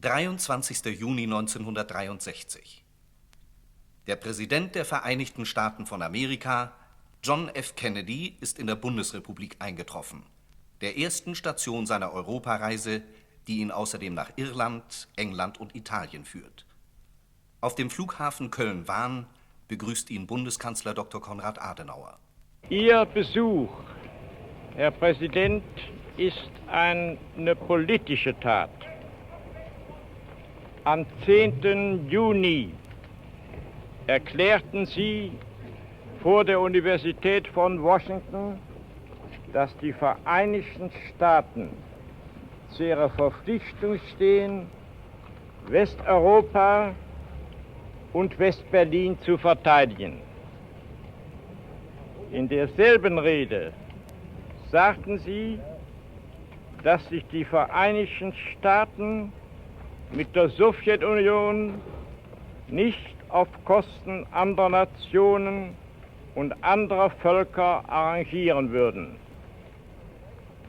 23. Juni 1963. Der Präsident der Vereinigten Staaten von Amerika, John F. Kennedy, ist in der Bundesrepublik eingetroffen, der ersten Station seiner Europareise, die ihn außerdem nach Irland, England und Italien führt. Auf dem Flughafen Köln-Wahn begrüßt ihn Bundeskanzler Dr. Konrad Adenauer. Ihr Besuch, Herr Präsident, ist eine politische Tat. Am 10. Juni erklärten Sie vor der Universität von Washington, dass die Vereinigten Staaten zu ihrer Verpflichtung stehen, Westeuropa und Westberlin zu verteidigen. In derselben Rede sagten Sie, dass sich die Vereinigten Staaten mit der Sowjetunion nicht auf Kosten anderer Nationen und anderer Völker arrangieren würden.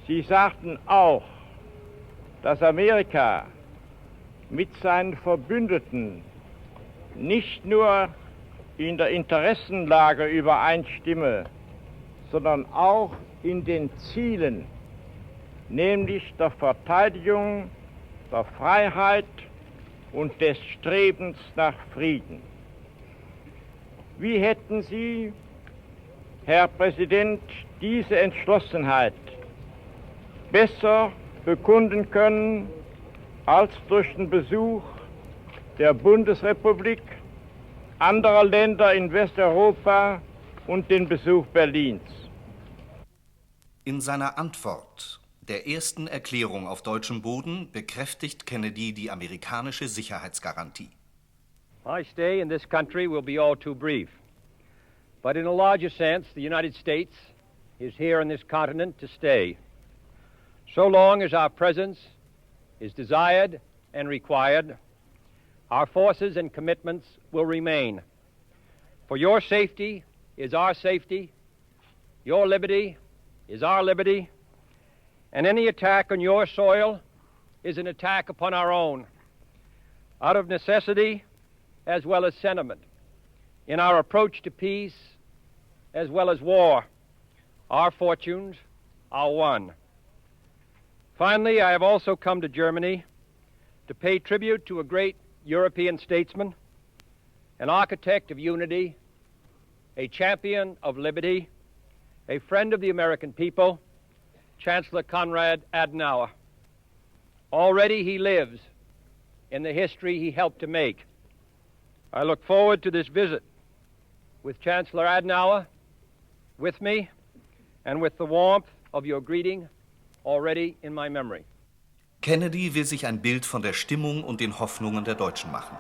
Sie sagten auch, dass Amerika mit seinen Verbündeten nicht nur in der Interessenlage übereinstimme, sondern auch in den Zielen, nämlich der Verteidigung der Freiheit und des Strebens nach Frieden. Wie hätten Sie, Herr Präsident, diese Entschlossenheit besser bekunden können als durch den Besuch der Bundesrepublik, anderer Länder in Westeuropa und den Besuch Berlins? In seiner Antwort der ersten Erklärung auf deutschem Boden bekräftigt Kennedy die amerikanische Sicherheitsgarantie. My stay in this country will be all too brief. But in a larger sense, the United States is here on this continent to stay. So long as our presence is desired and required, our forces and commitments will remain. For your safety is our safety, your liberty is our liberty, and any attack on your soil is an attack upon our own, out of necessity as well as sentiment. In our approach to peace as well as war, our fortunes are one. Finally, I have also come to Germany to pay tribute to a great European statesman, an architect of unity, a champion of liberty, a friend of the American people, Chancellor Konrad Adenauer. Already he lives in the history he helped to make. I look forward to this visit with Chancellor Adenauer with me and with the warmth of your greeting already in my memory. Kennedy will sich ein Bild von der Stimmung und den Hoffnungen der Deutschen machen.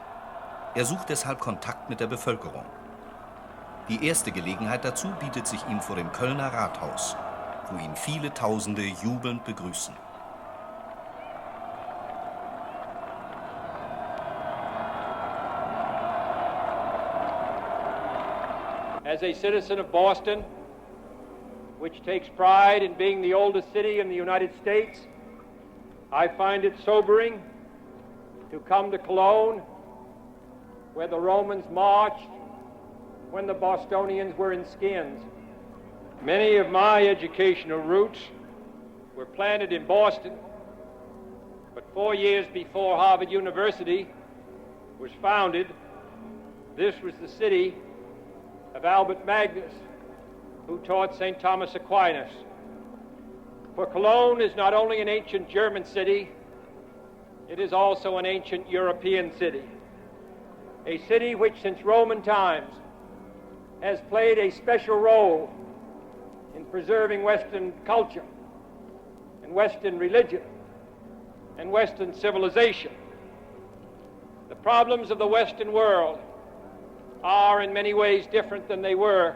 Er sucht deshalb Kontakt mit der Bevölkerung. Die erste Gelegenheit dazu bietet sich ihm vor dem Kölner Rathaus, wo ihn viele Tausende jubelnd begrüßen. As a citizen of Boston, which takes pride in being the oldest city in the United States, I find it sobering to come to Cologne, where the Romans marched when the Bostonians were in skins. Many of my educational roots were planted in Boston, but 4 years before Harvard University was founded, this was the city of Albert Magnus, who taught St. Thomas Aquinas. For Cologne is not only an ancient German city, it is also an ancient European city. A city which since Roman times has played a special role in preserving Western culture and Western religion and Western civilization. The problems of the Western world are in many ways different than they were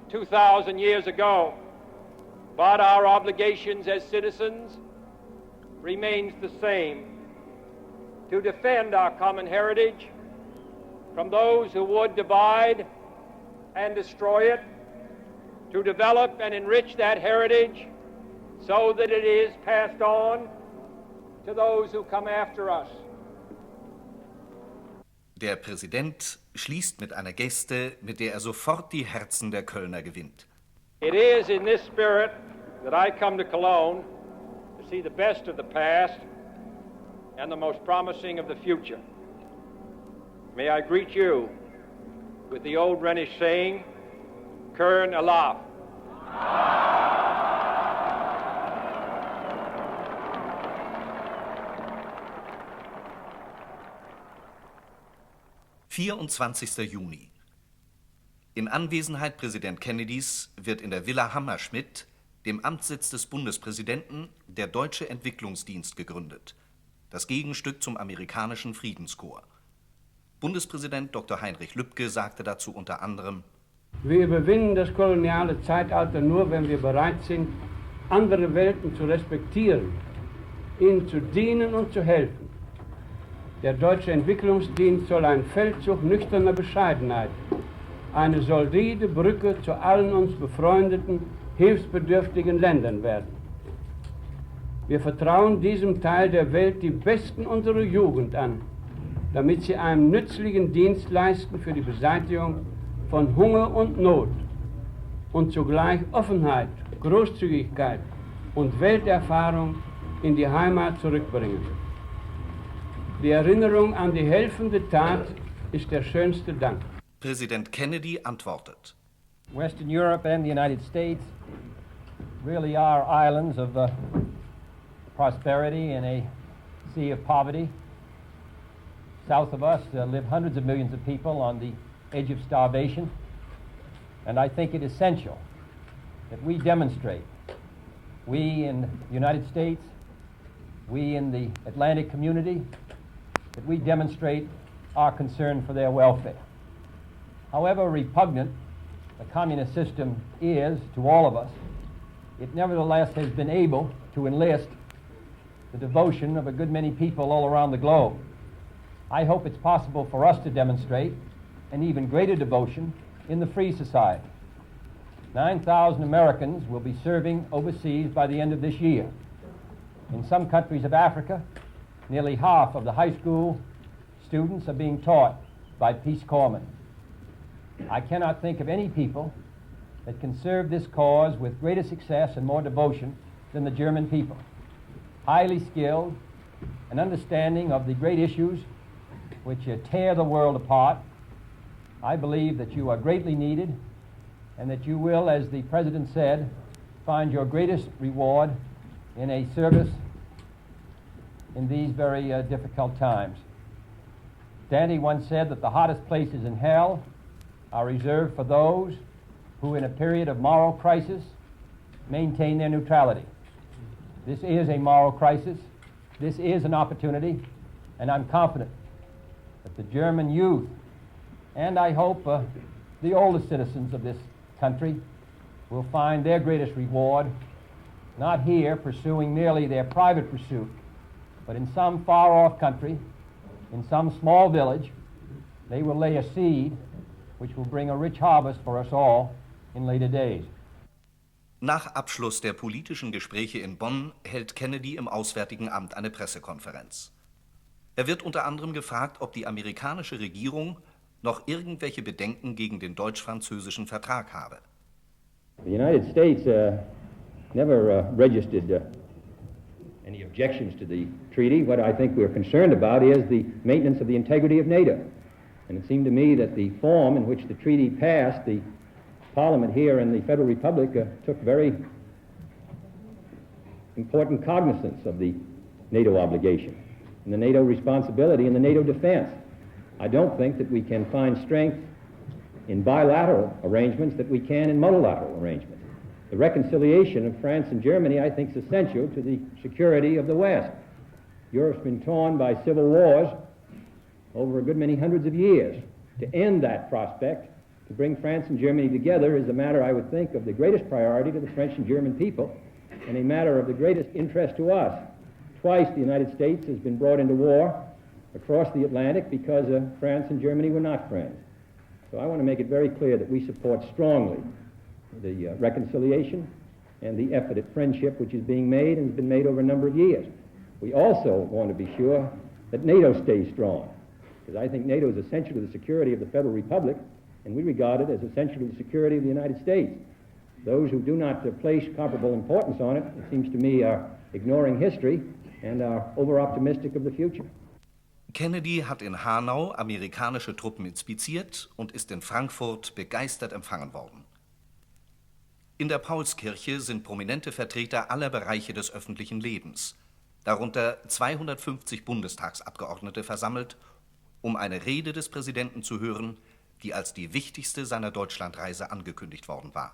2,000 years ago, but our obligations as citizens remains the same: to defend our common heritage from those who would divide and destroy it, to develop and enrich that heritage so that it is passed on to those who come after us. Der Präsident schließt mit einer Geste, mit der er sofort die Herzen der Kölner gewinnt. It is in this spirit that I come to Cologne to see the best of the past and the most promising of the future. May I greet you with the old Rhenish saying, Köln Alaf. 24. Juni. In Anwesenheit Präsident Kennedys wird in der Villa Hammerschmidt, dem Amtssitz des Bundespräsidenten, der Deutsche Entwicklungsdienst gegründet, das Gegenstück zum amerikanischen Friedenskorps. Bundespräsident Dr. Heinrich Lübke sagte dazu unter anderem: Wir überwinden das koloniale Zeitalter nur, wenn wir bereit sind, andere Welten zu respektieren, ihnen zu dienen und zu helfen. Der Deutsche Entwicklungsdienst soll ein Feldzug nüchterner Bescheidenheit, eine solide Brücke zu allen uns befreundeten, hilfsbedürftigen Ländern werden. Wir vertrauen diesem Teil der Welt die Besten unserer Jugend an, damit sie einen nützlichen Dienst leisten für die Beseitigung von Hunger und Not und zugleich Offenheit, Großzügigkeit und Welterfahrung in die Heimat zurückbringen. Die Erinnerung an die helfende Tat ist der schönste Dank. Präsident Kennedy antwortet: Western Europe and the United States really are islands of prosperity in a sea of poverty. South of us live hundreds of millions of people on the edge of starvation, and I think it essential that we demonstrate, we in the United States, we in the Atlantic community, that we demonstrate our concern for their welfare. However repugnant the communist system is to all of us, it nevertheless has been able to enlist the devotion of a good many people all around the globe. I hope it's possible for us to demonstrate an even greater devotion in the Free Society. 9,000 Americans will be serving overseas by the end of this year. In some countries of Africa, nearly half of the high school students are being taught by Peace Corpsmen. I cannot think of any people that can serve this cause with greater success and more devotion than the German people. Highly skilled and understanding of the great issues which tear the world apart. I believe that you are greatly needed and that you will, as the President said, find your greatest reward in a service in these very difficult times. Dante once said that the hottest places in hell are reserved for those who, in a period of moral crisis, maintain their neutrality. This is a moral crisis. This is an opportunity, and I'm confident that the German youth, and I hope the oldest citizens of this country, will find their greatest reward not here pursuing merely their private pursuit, but in some far-off country, in some small village, they will lay a seed which will bring a rich harvest for us all in later days. Nach Abschluss der politischen Gespräche in Bonn hält Kennedy im Auswärtigen Amt eine Pressekonferenz. Er wird unter anderem gefragt, ob die amerikanische Regierung noch irgendwelche Bedenken gegen den deutsch-französischen Vertrag habe. The United States never registered any objections to the treaty. What I think we're concerned about is the maintenance of the integrity of NATO. And it seemed to me that the form in which the treaty passed, the Parliament here in the Federal Republic took very important cognizance of the NATO obligation and the NATO responsibility and the NATO defense. I don't think that we can find strength in bilateral arrangements that we can in multilateral arrangements. The reconciliation of France and Germany, I think, is essential to the security of the West. Europe's been torn by civil wars over a good many hundreds of years. To end that prospect, to bring France and Germany together, is a matter, I would think, of the greatest priority to the French and German people, and a matter of the greatest interest to us. Twice the United States has been brought into war across the Atlantic because France and Germany were not friends. So I want to make it very clear that we support strongly the reconciliation and the effort at friendship which is being made and has been made over a number of years. We also want to be sure that NATO stays strong. because I think NATO is essential to the security of the Federal Republic, and we regard it as essential to the security of the United States. Those who do not place comparable importance on it, it seems to me, are ignoring history and are over-optimistic of the future. Kennedy hat in Hanau amerikanische Truppen inspiziert und ist in Frankfurt begeistert empfangen worden. In der Paulskirche sind prominente Vertreter aller Bereiche des öffentlichen Lebens, darunter 250 Bundestagsabgeordnete versammelt, um eine Rede des Präsidenten zu hören, die als die wichtigste seiner Deutschlandreise angekündigt worden war.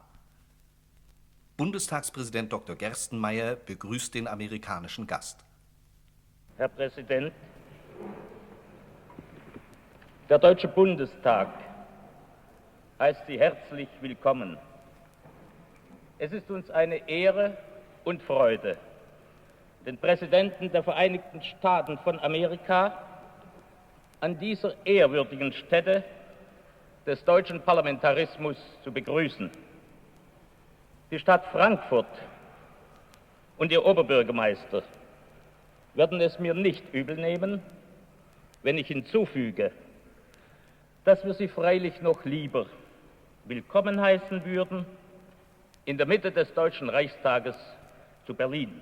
Bundestagspräsident Dr. Gerstenmaier begrüßt den amerikanischen Gast. Herr Präsident, der Deutsche Bundestag heißt Sie herzlich willkommen. Es ist uns eine Ehre und Freude, den Präsidenten der Vereinigten Staaten von Amerika an dieser ehrwürdigen Stätte des deutschen Parlamentarismus zu begrüßen. Die Stadt Frankfurt und ihr Oberbürgermeister werden es mir nicht übel nehmen, wenn ich hinzufüge, dass wir Sie freilich noch lieber willkommen heißen würden in der Mitte des Deutschen Reichstages zu Berlin.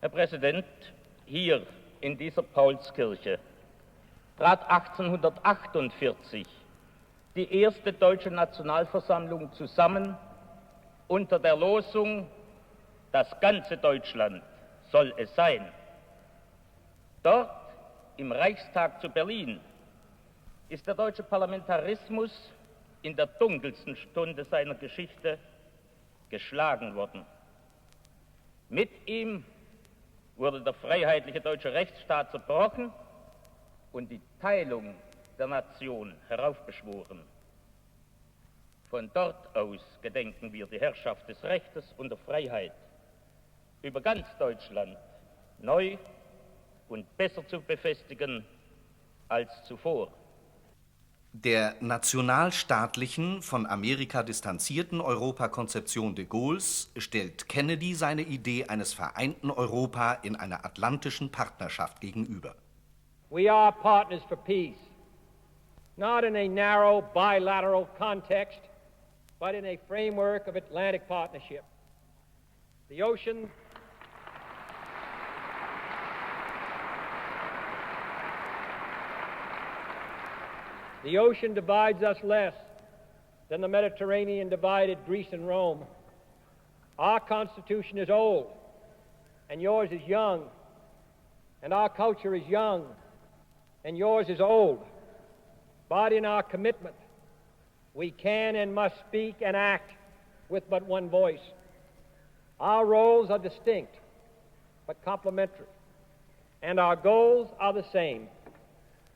Herr Präsident, hier in dieser Paulskirche trat 1848 die erste deutsche Nationalversammlung zusammen unter der Losung, das ganze Deutschland soll es sein. Dort, im Reichstag zu Berlin, ist der deutsche Parlamentarismus in der dunkelsten Stunde seiner Geschichte geschlagen worden. Mit ihm wurde der freiheitliche deutsche Rechtsstaat zerbrochen und die Teilung der Nation heraufbeschworen. Von dort aus gedenken wir die Herrschaft des Rechtes und der Freiheit über ganz Deutschland neu und besser zu befestigen als zuvor. Der nationalstaatlichen, von Amerika distanzierten Europakonzeption de Gaulles stellt Kennedy seine Idee eines vereinten Europa in einer atlantischen Partnerschaft gegenüber. We are partners for peace, not in a narrow bilateral context, but in a framework of Atlantic partnership. The ocean divides us less than the Mediterranean divided Greece and Rome. Our Constitution is old, and yours is young, and our culture is young, and yours is old. But in our commitment, we can and must speak and act with but one voice. Our roles are distinct, but complementary, and our goals are the same.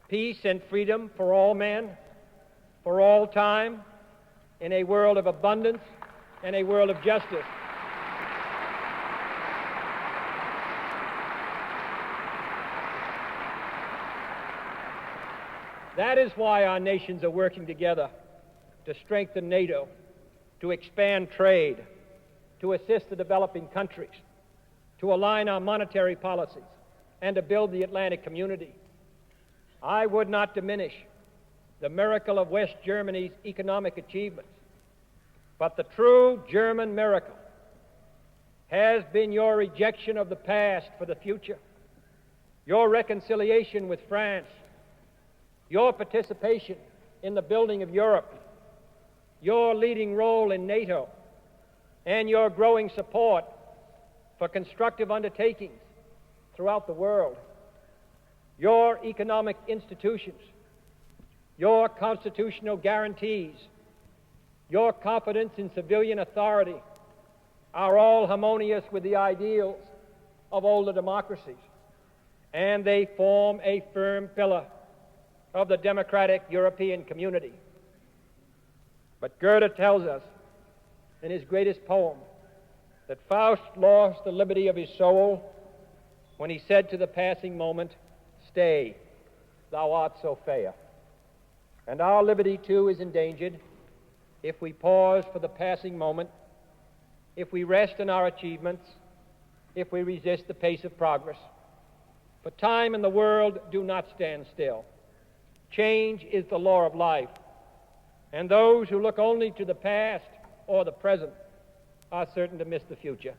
Peace and freedom for all men, for all time, in a world of abundance and a world of justice. That is why our nations are working together to strengthen NATO, to expand trade, to assist the developing countries, to align our monetary policies, and to build the Atlantic community. I would not diminish the miracle of West Germany's economic achievements, but the true German miracle has been your rejection of the past for the future, your reconciliation with France, your participation in the building of Europe, your leading role in NATO, and your growing support for constructive undertakings throughout the world. Your economic institutions, your constitutional guarantees, your confidence in civilian authority are all harmonious with the ideals of older democracies, and they form a firm pillar of the democratic European community. But Goethe tells us in his greatest poem that Faust lost the liberty of his soul when he said to the passing moment, "Stay, thou art so fair." And our liberty, too, is endangered if we pause for the passing moment, if we rest in our achievements, if we resist the pace of progress. For time and the world do not stand still. Change is the law of life, and those who look only to the past or the present are certain to miss the future.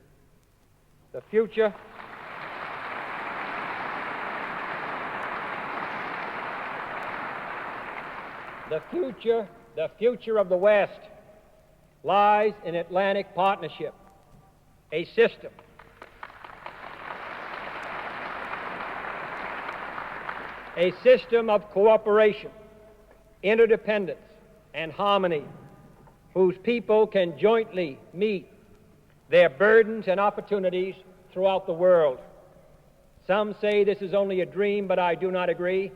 The future of the West lies in Atlantic partnership, a system of cooperation, interdependence, and harmony, whose people can jointly meet their burdens and opportunities throughout the world. Some say this is only a dream, but I do not agree.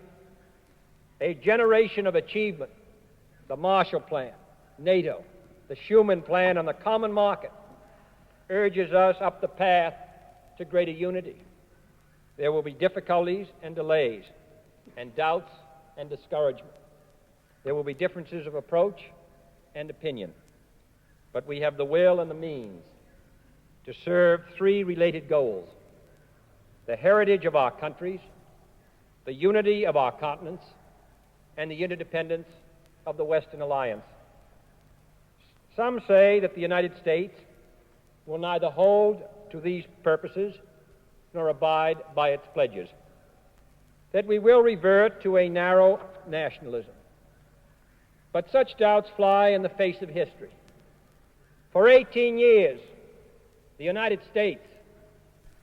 A generation of achievement, the Marshall Plan, NATO, the Schuman Plan, and the Common Market urges us up the path to greater unity. There will be difficulties and delays, and doubts and discouragement. There will be differences of approach and opinion, but we have the will and the means to serve three related goals: the heritage of our countries, the unity of our continents, and the interdependence of the Western Alliance. Some say that the United States will neither hold to these purposes nor abide by its pledges, that we will revert to a narrow nationalism. But such doubts fly in the face of history. For 18 years, the United States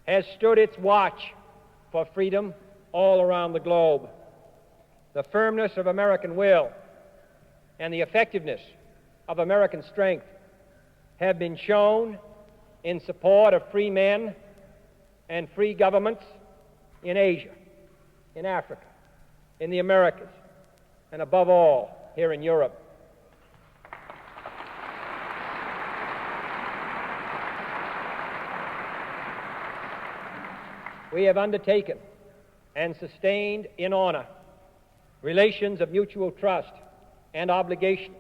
has stood its watch for freedom all around the globe. The firmness of American will and the effectiveness of American strength have been shown in support of free men and free governments in Asia, in Africa, in the Americas, and above all, here in Europe. We have undertaken and sustained in honor relations of mutual trust and obligation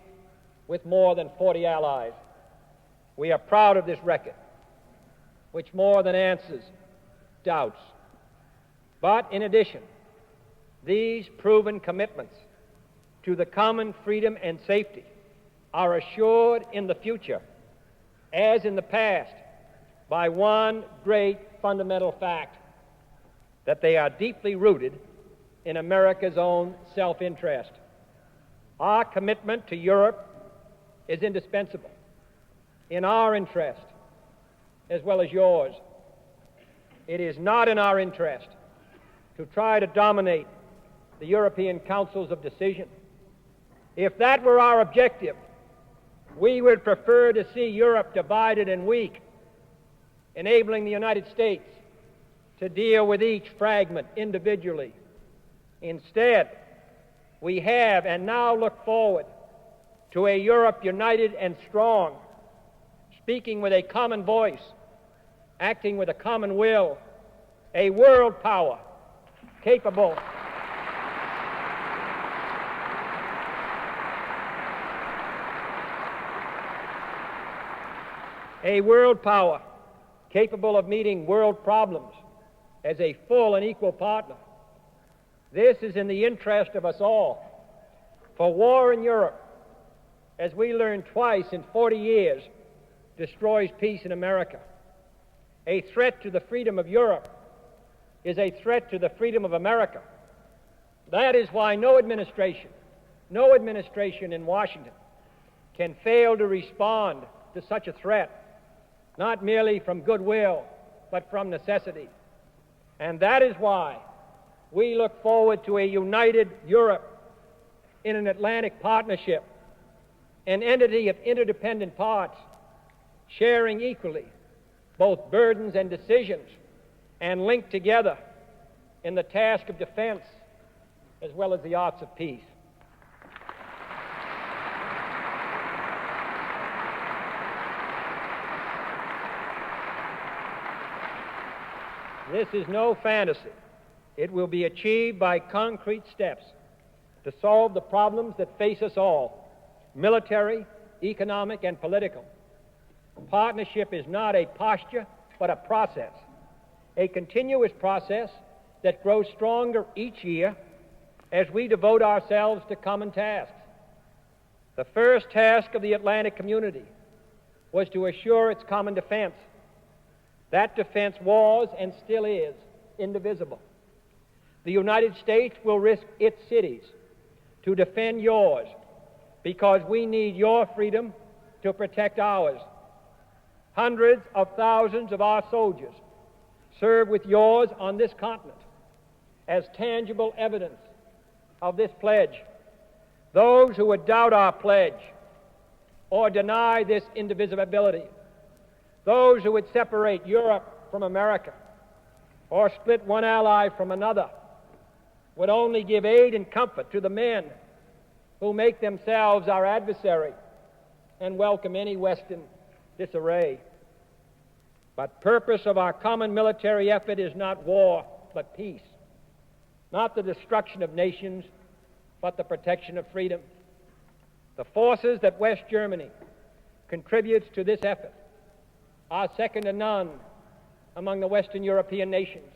with more than 40 allies. We are proud of this record, which more than answers doubts. But in addition, these proven commitments to the common freedom and safety are assured in the future, as in the past, by one great fundamental fact: that they are deeply rooted in America's own self-interest. Our commitment to Europe is indispensable in our interest as well as yours. It is not in our interest to try to dominate the European councils of decision. If that were our objective, we would prefer to see Europe divided and weak, enabling the United States to deal with each fragment individually. Instead, we have and now look forward to a Europe united and strong, speaking with a common voice, acting with a common will, a world power capable of meeting world problems as a full and equal partner. This is in the interest of us all. For war in Europe, as we learned twice in 40 years, destroys peace in America. A threat to the freedom of Europe is a threat to the freedom of America. That is why no administration in Washington can fail to respond to such a threat, not merely from goodwill, but from necessity. And that is why we look forward to a united Europe in an Atlantic partnership, an entity of interdependent parts, sharing equally both burdens and decisions, and linked together in the task of defense as well as the arts of peace. This is no fantasy. It will be achieved by concrete steps to solve the problems that face us all: military, economic, and political. Partnership is not a posture, but a process, a continuous process that grows stronger each year as we devote ourselves to common tasks. The first task of the Atlantic community was to assure its common defense. That defense was and still is indivisible. The United States will risk its cities to defend yours because we need your freedom to protect ours. Hundreds of thousands of our soldiers serve with yours on this continent as tangible evidence of this pledge. Those who would doubt our pledge or deny this indivisibility, those who would separate Europe from America or split one ally from another, would only give aid and comfort to the men who make themselves our adversary and welcome any Western disarray. But purpose of our common military effort is not war, but peace. Not the destruction of nations, but the protection of freedom. The forces that West Germany contributes to this effort are second to none among the Western European nations.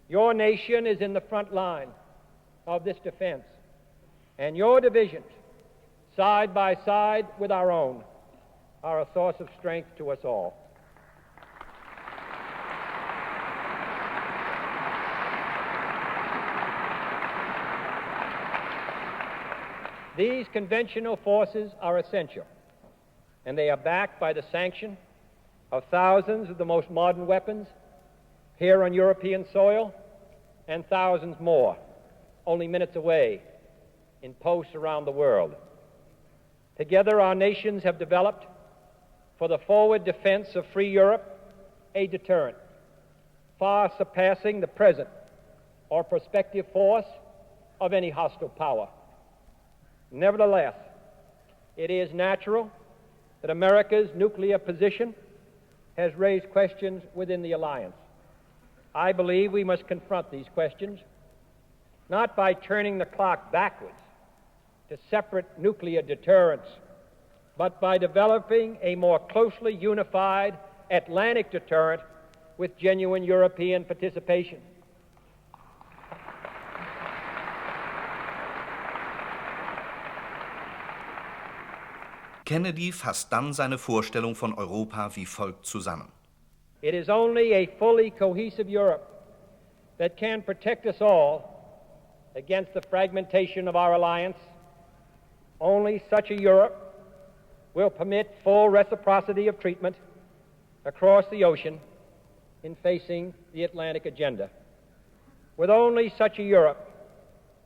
Your nation is in the front line of this defense, and your divisions, side by side with our own, are a source of strength to us all. These conventional forces are essential, and they are backed by the sanction of thousands of the most modern weapons here on European soil, and thousands more only minutes away in posts around the world. Together, our nations have developed for the forward defense of free Europe a deterrent, far surpassing the present or prospective force of any hostile power. Nevertheless, it is natural that America's nuclear position has raised questions within the alliance. I believe we must confront these questions, not by turning the clock backwards to separate nuclear deterrence, but by developing a more closely unified Atlantic deterrent with genuine European participation. Kennedy fasst dann seine Vorstellung von Europa wie folgt zusammen. It is only a fully cohesive Europe that can protect us all against the fragmentation of our alliance. Only such a Europe will permit full reciprocity of treatment across the ocean in facing the Atlantic agenda. With only such a Europe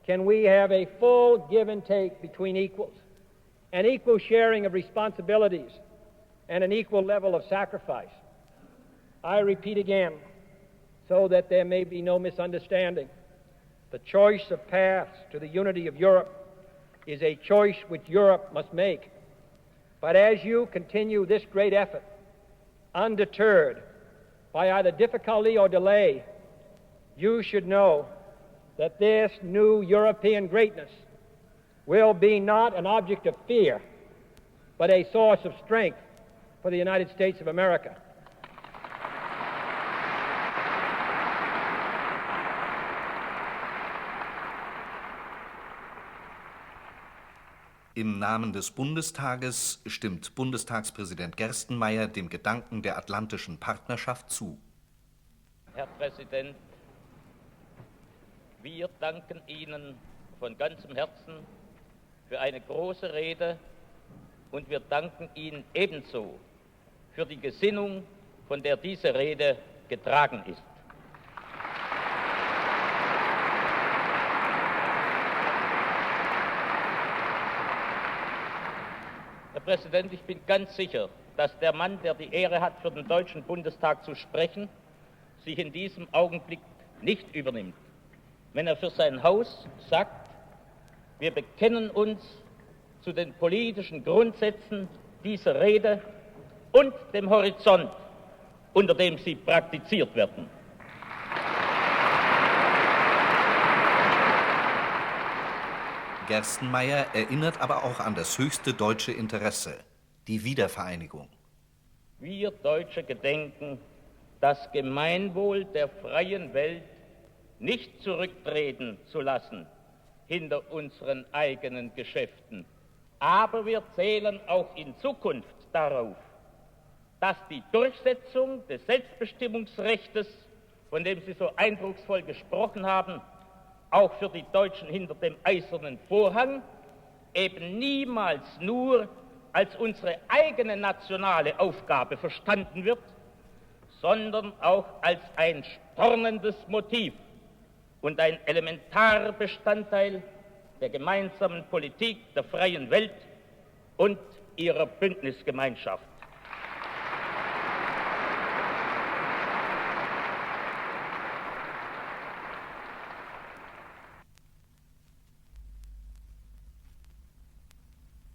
can we have a full give and take between equals, an equal sharing of responsibilities, and an equal level of sacrifice. I repeat again, so that there may be no misunderstanding, the choice of paths to the unity of Europe is a choice which Europe must make. But as you continue this great effort, undeterred by either difficulty or delay, you should know that this new European greatness will be not an object of fear, but a source of strength for the United States of America. Im Namen des Bundestages stimmt Bundestagspräsident Gerstenmaier dem Gedanken der atlantischen Partnerschaft zu. Herr Präsident, wir danken Ihnen von ganzem Herzen für eine große Rede und wir danken Ihnen ebenso für die Gesinnung, von der diese Rede getragen ist. Herr Präsident, ich bin ganz sicher, dass der Mann, der die Ehre hat, für den Deutschen Bundestag zu sprechen, sich in diesem Augenblick nicht übernimmt, wenn er für sein Haus sagt, wir bekennen uns zu den politischen Grundsätzen dieser Rede und dem Horizont, unter dem sie praktiziert werden. Gerstenmaier erinnert aber auch an das höchste deutsche Interesse, die Wiedervereinigung. Wir Deutsche gedenken, das Gemeinwohl der freien Welt nicht zurücktreten zu lassen hinter unseren eigenen Geschäften. Aber wir zählen auch in Zukunft darauf, dass die Durchsetzung des Selbstbestimmungsrechts, von dem Sie so eindrucksvoll gesprochen haben, auch für die Deutschen hinter dem eisernen Vorhang eben niemals nur als unsere eigene nationale Aufgabe verstanden wird, sondern auch als ein spornendes Motiv und ein elementarer Bestandteil der gemeinsamen Politik der freien Welt und ihrer Bündnisgemeinschaft.